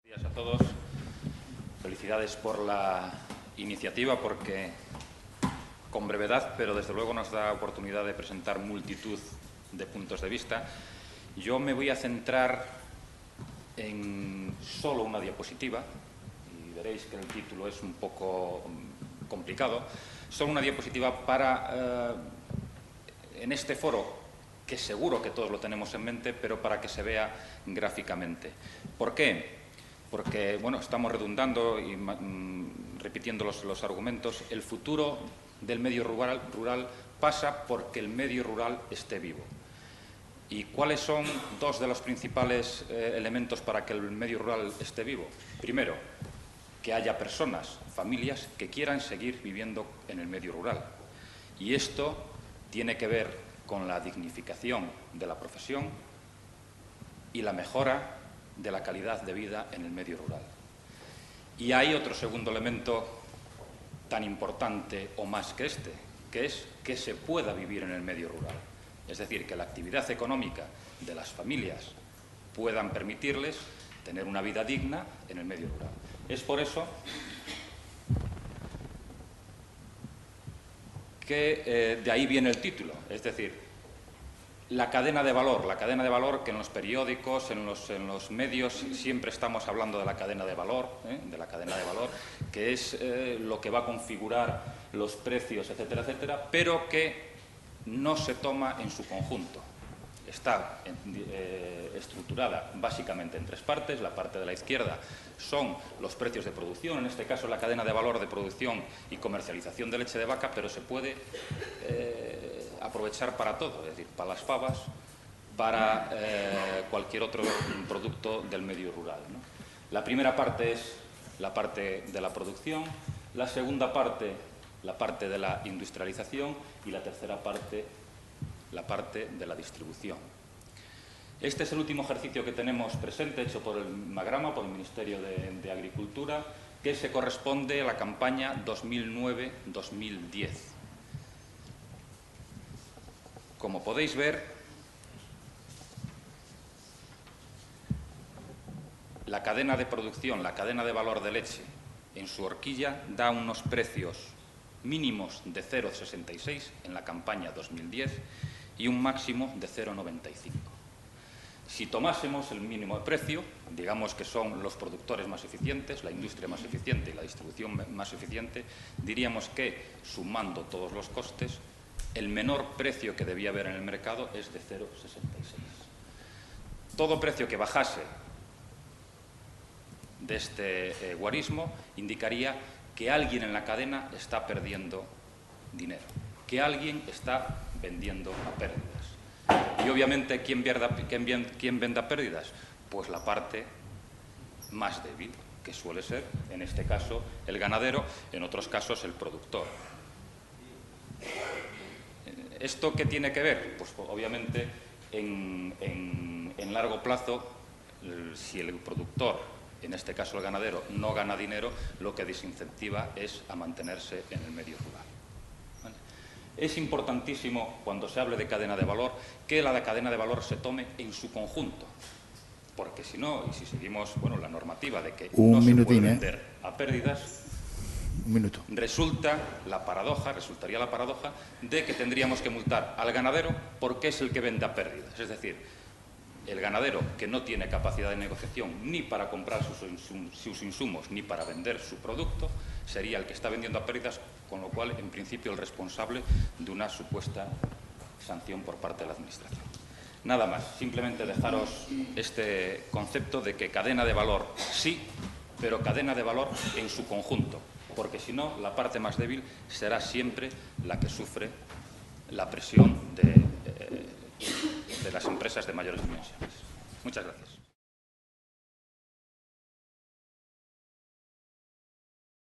Buenos días a todos. Felicidades por la iniciativa porque, con brevedad, pero desde luego nos da oportunidad de presentar multitud de puntos de vista. Yo me voy a centrar en solo una diapositiva y veréis que el título es un poco complicado. Solo una diapositiva para, en este foro, que seguro que todos lo tenemos en mente, pero para que se vea gráficamente. ¿Por qué? Porque, bueno, estamos redundando y repitiendo los argumentos. El futuro del medio rural pasa porque el medio rural esté vivo. ¿Y cuáles son dos de los principales elementos para que el medio rural esté vivo? Primero, que haya personas, familias, que quieran seguir viviendo en el medio rural. Y esto tiene que ver con la dignificación de la profesión y la mejora de la calidad de vida en el medio rural. Y hay otro segundo elemento tan importante o más que este, que es que se pueda vivir en el medio rural. Es decir, que la actividad económica de las familias puedan permitirles tener una vida digna en el medio rural. Es por eso que de ahí viene el título, es decir, la cadena de valor que en los periódicos, en los medios, siempre estamos hablando de la cadena de valor, que es lo que va a configurar los precios, etcétera, etcétera, pero que no se toma en su conjunto. Está estructurada básicamente en tres partes. La parte de la izquierda son los precios de producción, en este caso la cadena de valor de producción y comercialización de leche de vaca, pero se puede aprovechar para todo, es decir, para las fabas, para cualquier otro producto del medio rural, ¿no? La primera parte es la parte de la producción, la segunda parte, la parte de la industrialización, y la tercera parte, la parte de la distribución. Este es el último ejercicio que tenemos presente, hecho por el Magrama, por el Ministerio de Agricultura, que se corresponde a la campaña 2009-2010. Como podéis ver, la cadena de producción, la cadena de valor de leche, en su horquilla da unos precios mínimos de 0,66 en la campaña 2010 y un máximo de 0,95. Si tomásemos el mínimo de precio, digamos que son los productores más eficientes, la industria más eficiente y la distribución más eficiente, diríamos que, sumando todos los costes, el menor precio que debía haber en el mercado es de 0,66. Todo precio que bajase de este guarismo indicaría que alguien en la cadena está perdiendo dinero, que alguien está vendiendo a pérdidas. Y obviamente, ¿quién venda pérdidas? Pues la parte más débil, que suele ser, en este caso, el ganadero, en otros casos, el productor. ¿Esto qué tiene que ver? Pues obviamente, en largo plazo, si el productor, en este caso el ganadero, no gana dinero, lo que desincentiva es a mantenerse en el medio rural. ¿Vale? Es importantísimo, cuando se hable de cadena de valor, que la cadena de valor se tome en su conjunto, porque si no, y si seguimos la normativa de que no se puede vender a pérdidas, resultaría la paradoja de que tendríamos que multar al ganadero porque es el que vende a pérdidas. Es decir, el ganadero, que no tiene capacidad de negociación ni para comprar sus insumos ni para vender su producto, sería el que está vendiendo a pérdidas, con lo cual, en principio, el responsable de una supuesta sanción por parte de la Administración. Nada más, simplemente dejaros este concepto de que cadena de valor sí, pero cadena de valor en su conjunto, porque si no, la parte más débil será siempre la que sufre la presión de las empresas de mayores dimensiones. Muchas gracias.